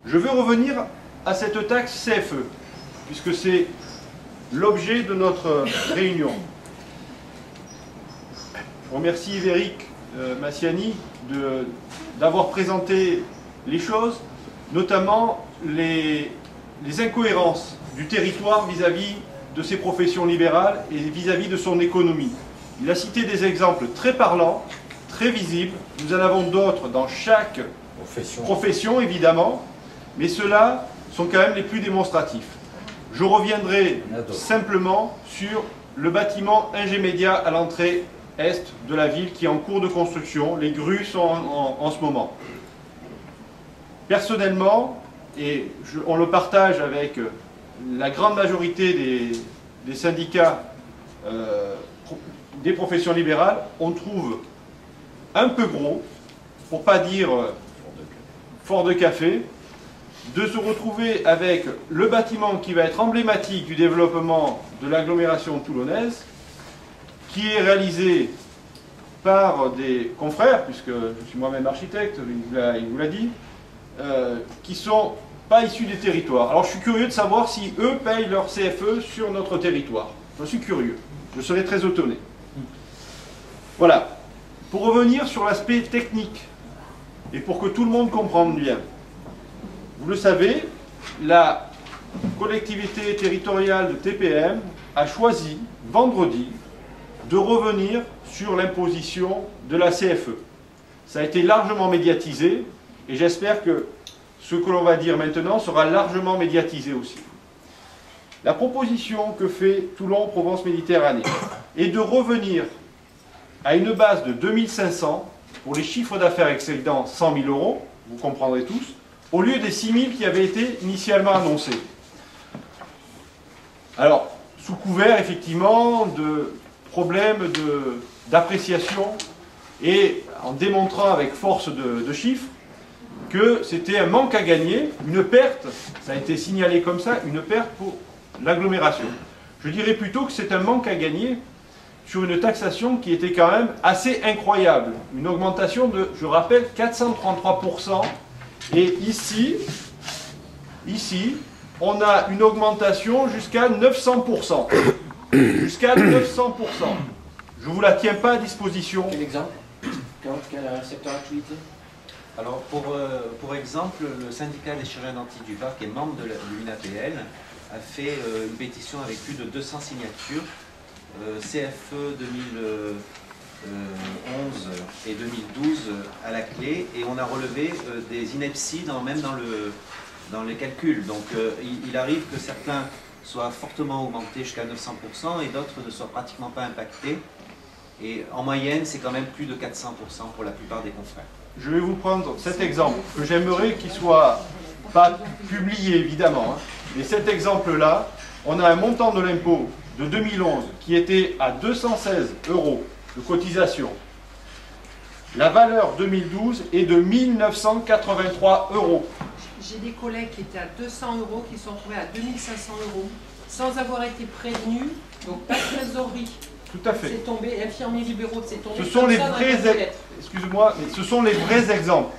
Je veux revenir à cette taxe CFE, puisque c'est l'objet de notre réunion. Je remercie Éric Massiani d'avoir présenté les choses, notamment les incohérences du territoire vis-à-vis de ses professions libérales et vis-à-vis de son économie. Il a cité des exemples très parlants, très visibles. Nous en avons d'autres dans chaque profession, évidemment, mais ceux-là sont quand même les plus démonstratifs. Je reviendrai simplement sur le bâtiment Ingémédia à l'entrée est de la ville qui est en cours de construction. Les grues sont en ce moment. Personnellement, et on le partage avec la grande majorité des syndicats des professions libérales, on trouve un peu gros, pour ne pas dire fort de café, de se retrouver avec le bâtiment qui va être emblématique du développement de l'agglomération toulonnaise, qui est réalisé par des confrères, puisque je suis moi-même architecte, il vous l'a dit, qui ne sont pas issus des territoires. Alors je suis curieux de savoir si eux payent leur CFE sur notre territoire. Je suis curieux. Je serai très étonné. Voilà. Pour revenir sur l'aspect technique, et pour que tout le monde comprenne bien, vous le savez, la collectivité territoriale de TPM a choisi, vendredi, de revenir sur l'imposition de la CFE. Ça a été largement médiatisé, et j'espère que ce que l'on va dire maintenant sera largement médiatisé aussi. La proposition que fait Toulon-Provence-Méditerranée est de revenir à une base de 2500 pour les chiffres d'affaires excédant 100 000 €, vous comprendrez tous, au lieu des 6 000 qui avaient été initialement annoncés. Alors, sous couvert effectivement de problèmes d'appréciation et en démontrant avec force de chiffres que c'était un manque à gagner, une perte, ça a été signalé comme ça, une perte pour l'agglomération. Je dirais plutôt que c'est un manque à gagner sur une taxation qui était quand même assez incroyable. Une augmentation de, je rappelle, 433%. Et ici, on a une augmentation jusqu'à 900%. Jusqu'à 900%. Je ne vous la tiens pas à disposition. Quel exemple? Quel secteur d'activité? Alors, pour exemple, le syndicat des chirurgiens dentistes du Var, qui est membre de l'UNAPL, a fait une pétition avec plus de 200 signatures, CFE 2011 et 2012 à la clé, et on a relevé des inepties même dans les calculs. Donc, il arrive que certains soient fortement augmentés jusqu'à 900% et d'autres ne soient pratiquement pas impactés. Et en moyenne, c'est quand même plus de 400% pour la plupart des confrères. Je vais vous prendre cet exemple, que j'aimerais qu'il ne soit pas publié évidemment, hein. Mais cet exemple-là, on a un montant de l'impôt de 2011 qui était à 216 € de cotisation. La valeur 2012 est de 1983 €. J'ai des collègues qui étaient à 200 € qui sont retrouvés à 2500 € sans avoir été prévenus, donc pas de trésorerie. Tout à fait. C'est tombé, infirmiers libéraux, c'est tombé. Ce sont les vrais, excusez-moi, mais ce sont les vrais exemples.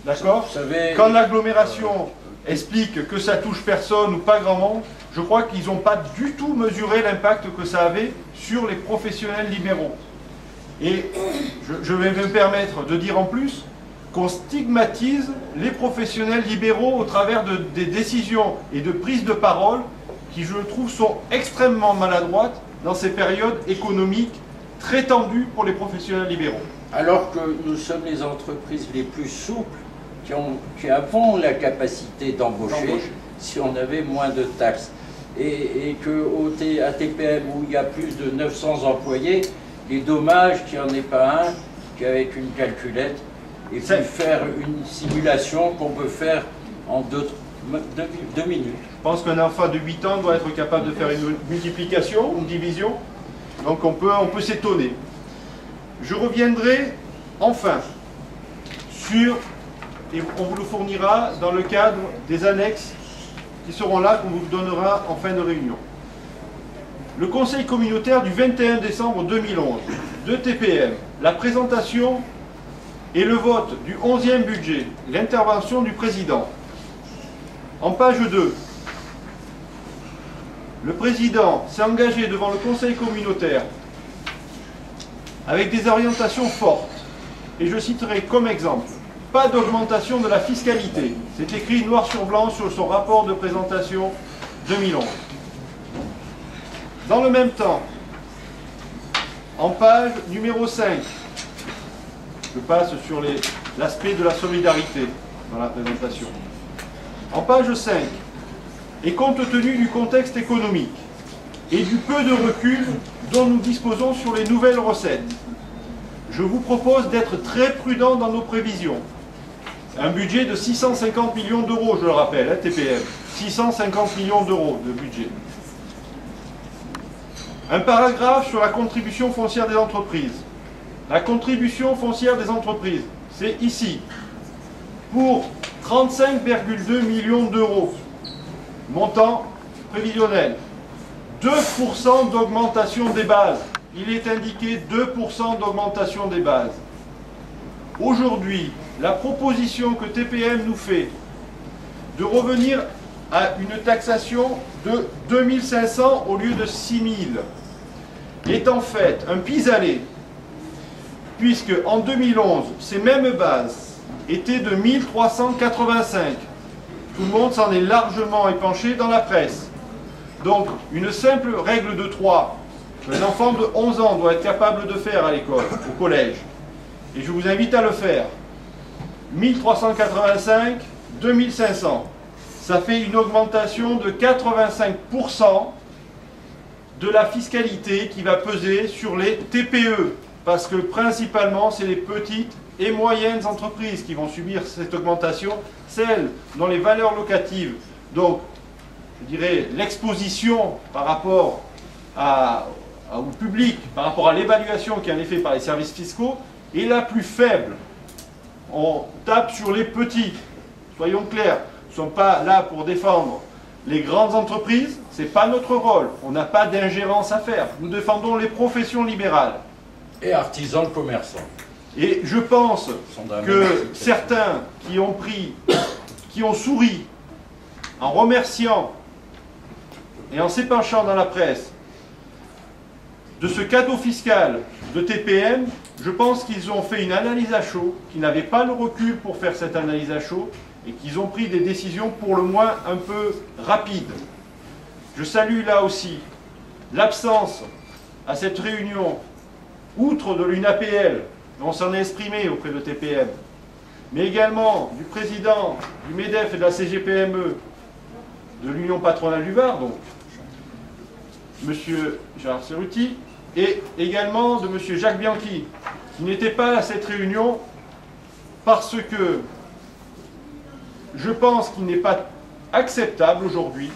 D'accord? Quand l'agglomération explique que ça touche personne ou pas grand monde, je crois qu'ils n'ont pas du tout mesuré l'impact que ça avait sur les professionnels libéraux. Et je vais me permettre de dire en plus qu'on stigmatise les professionnels libéraux au travers des décisions et de prises de parole qui, je trouve, sont extrêmement maladroites dans ces périodes économiques très tendues pour les professionnels libéraux. Alors que nous sommes les entreprises les plus souples qui avons la capacité d'embaucher si on avait moins de taxes. Et qu'à TPM, où il y a plus de 900 employés, il est dommage qu'il n'y en ait pas un qui, avec une calculette, ait pu faire une simulation qu'on peut faire en deux minutes. Je pense qu'un enfant de 8 ans doit être capable de faire une multiplication, une division. Donc on peut s'étonner. Je reviendrai enfin sur, et on vous le fournira dans le cadre des annexes qui seront là, qu'on vous donnera en fin de réunion. Le conseil communautaire du 21 décembre 2011 de TPM, la présentation et le vote du 11e budget, l'intervention du président, En page 2, le président s'est engagé devant le conseil communautaire avec des orientations fortes. Et je citerai comme exemple, pas d'augmentation de la fiscalité. C'est écrit noir sur blanc sur son rapport de présentation 2011. Dans le même temps, en page numéro 5, je passe sur l'aspect de la solidarité dans la présentation. En page 5, et compte tenu du contexte économique et du peu de recul dont nous disposons sur les nouvelles recettes, je vous propose d'être très prudent dans nos prévisions. Un budget de 650 millions d'euros, je le rappelle, hein, TPM. 650 millions d'euros de budget. Un paragraphe sur la contribution foncière des entreprises. La contribution foncière des entreprises, c'est ici, pour 35,2 millions d'euros. Montant prévisionnel. 2% d'augmentation des bases. Il est indiqué 2% d'augmentation des bases. Aujourd'hui, la proposition que TPM nous fait de revenir à une taxation de 2500 au lieu de 6000 est en fait un pis-aller, puisque en 2011, ces mêmes bases étaient de 1385. Tout le monde s'en est largement épanché dans la presse. Donc, une simple règle de 3, qu'un enfant de 11 ans doit être capable de faire à l'école, au collège, et je vous invite à le faire. 1385, 2500. Ça fait une augmentation de 85% de la fiscalité qui va peser sur les TPE. Parce que principalement, c'est les petites et moyennes entreprises qui vont subir cette augmentation. Celles dont les valeurs locatives, donc, je dirais, l'exposition par rapport au public, par rapport à l'évaluation qui en est faite par les services fiscaux, est la plus faible. On tape sur les petits. Soyons clairs, nous ne sommes pas là pour défendre les grandes entreprises, ce n'est pas notre rôle. On n'a pas d'ingérence à faire. Nous défendons les professions libérales. Et artisans commerçants. Et je pense que certains qui ont souri en remerciant et en s'épanchant dans la presse de ce cadeau fiscal de TPM, je pense qu'ils ont fait une analyse à chaud, qu'ils n'avaient pas le recul pour faire cette analyse à chaud et qu'ils ont pris des décisions pour le moins un peu rapides. Je salue là aussi l'absence à cette réunion, outre de l'UNAPL, on s'en est exprimé auprès de TPM, mais également du président du MEDEF et de la CGPME, de l'Union patronale du Var, donc M. Gérard Cerruti, et également de M. Jacques Bianchi, qui n'était pas à cette réunion parce que je pense qu'il n'est pas acceptable aujourd'hui,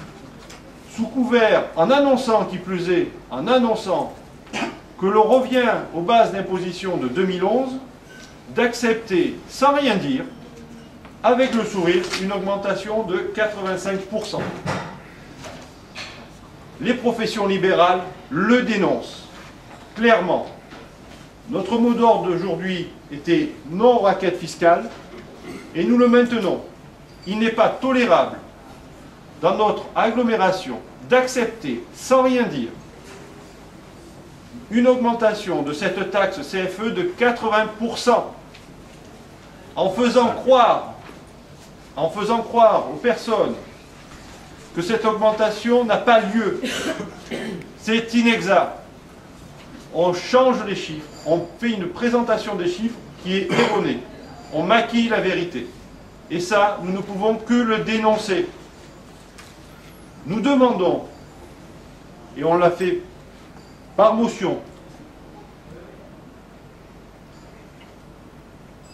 sous couvert, en annonçant qui plus est, en annonçant que l'on revient aux bases d'imposition de 2011, d'accepter, sans rien dire, avec le sourire, une augmentation de 85%. Les professions libérales le dénoncent, clairement. Notre mot d'ordre d'aujourd'hui était non raquette fiscale, et nous le maintenons. Il n'est pas tolérable, dans notre agglomération, d'accepter, sans rien dire, une augmentation de cette taxe CFE de 80%, en faisant croire aux personnes que cette augmentation n'a pas lieu. C'est inexact. On change les chiffres, on fait une présentation des chiffres qui est erronée. On maquille la vérité. Et ça, nous ne pouvons que le dénoncer. Nous demandons, et on l'a fait par motion,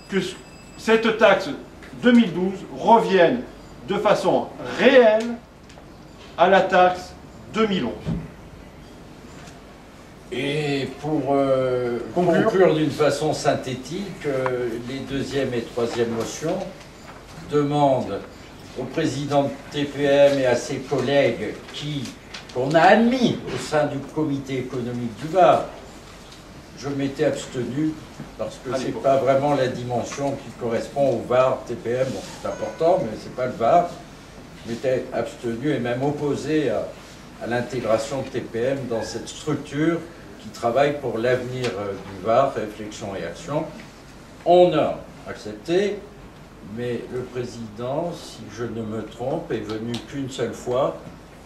que cette taxe 2012 revienne de façon réelle à la taxe 2011. Et pour conclure d'une façon synthétique, les deuxième et troisième motions demandent au président de TPM et à ses collègues qu'on a admis au sein du comité économique du Var. Je m'étais abstenu parce que ce n'est pas vraiment la dimension qui correspond au Var, TPM, bon, c'est important, mais ce n'est pas le Var. m'étais abstenu et même opposé à l'intégration de TPM dans cette structure qui travaille pour l'avenir du Var, réflexion et action. On a accepté, mais le président, si je ne me trompe, est venu qu'une seule fois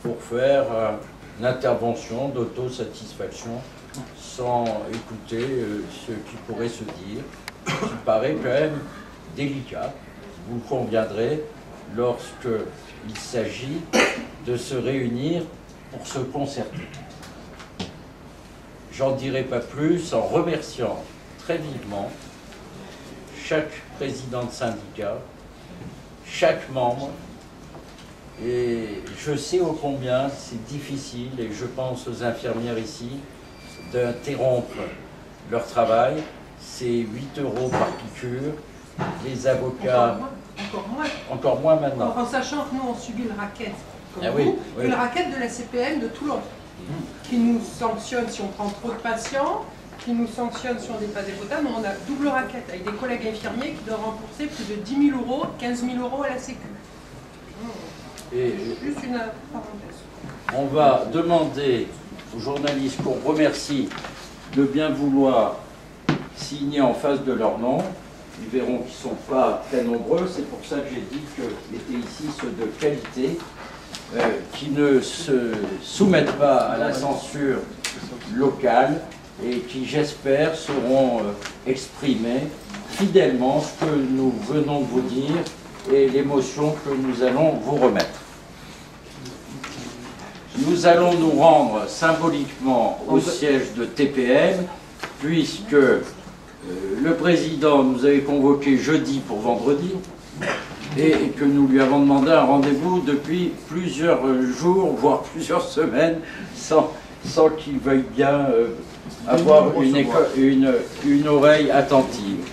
pour faire une intervention d'autosatisfaction sans écouter ce qui pourrait se dire, ce qui paraît quand même délicat, vous le conviendrez, lorsqu'il s'agit de se réunir pour se concerter. J'en dirai pas plus en remerciant très vivement chaque président de syndicat, chaque membre, et je sais ô combien c'est difficile, et je pense aux infirmières ici, d'interrompre leur travail. C'est 8 € par piqûre. Les avocats... Encore moins maintenant. En sachant que nous, on subit le racket, comme Ah vous, oui, oui. et le racket de la CPM de Toulon, qui nous sanctionne si on prend trop de patients, qui nous sanctionne si on dépasse des quotas, mais on a double racket avec des collègues infirmiers qui doivent rembourser plus de 10 000 €, 15 000 € à la Sécu. Et Juste une parenthèse. on va demander aux journalistes qu'on remercie de bien vouloir signer en face de leur nom. Ils verront qu'ils ne sont pas très nombreux. C'est pour ça que j'ai dit qu'ils étaient ici ceux de qualité, qui ne se soumettent pas à la censure locale et qui, j'espère, sauront exprimer fidèlement ce que nous venons de vous dire et l'émotion que nous allons vous remettre. Nous allons nous rendre symboliquement au siège de TPM, puisque le président nous avait convoqué jeudi pour vendredi, et que nous lui avons demandé un rendez-vous depuis plusieurs jours, voire plusieurs semaines, sans qu'il veuille bien avoir une oreille attentive.